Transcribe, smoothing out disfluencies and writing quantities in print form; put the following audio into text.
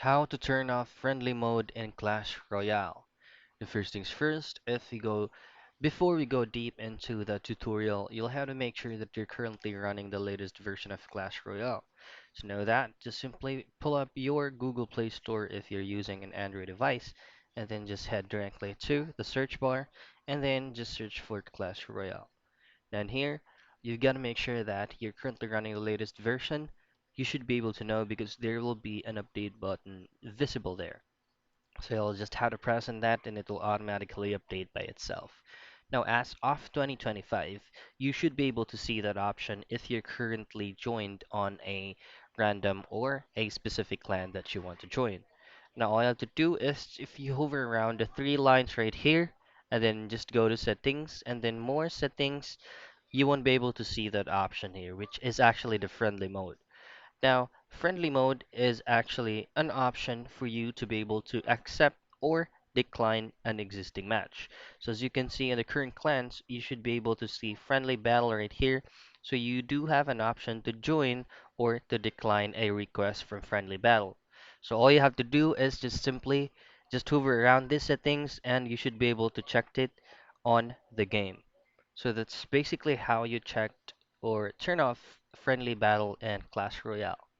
How to turn off friendly mode in Clash Royale. The first things first, before we go deep into the tutorial, you'll have to make sure that you're currently running the latest version of Clash Royale. To know that, just simply pull up your Google Play Store if you're using an Android device, and then just head directly to the search bar, and then just search for Clash Royale. Then here, you've got to make sure that you're currently running the latest version. You should be able to know because there will be an update button visible there. So you'll just have to press on that and it will automatically update by itself. Now, as of 2025, you should be able to see that option if you're currently joined on a random or a specific clan that you want to join. Now, all you have to do is if you hover around the three lines right here, and then just go to settings and then more settings, you won't be able to see that option here, which is actually the friendly mode. Now, friendly mode is actually an option for you to be able to accept or decline an existing match. So as you can see in the current clans, you should be able to see friendly battle right here. So you do have an option to join or to decline a request from friendly battle. So all you have to do is just simply just hover around these settings and you should be able to check it on the game. So that's basically how you checked or turn off friendly battle and Clash Royale.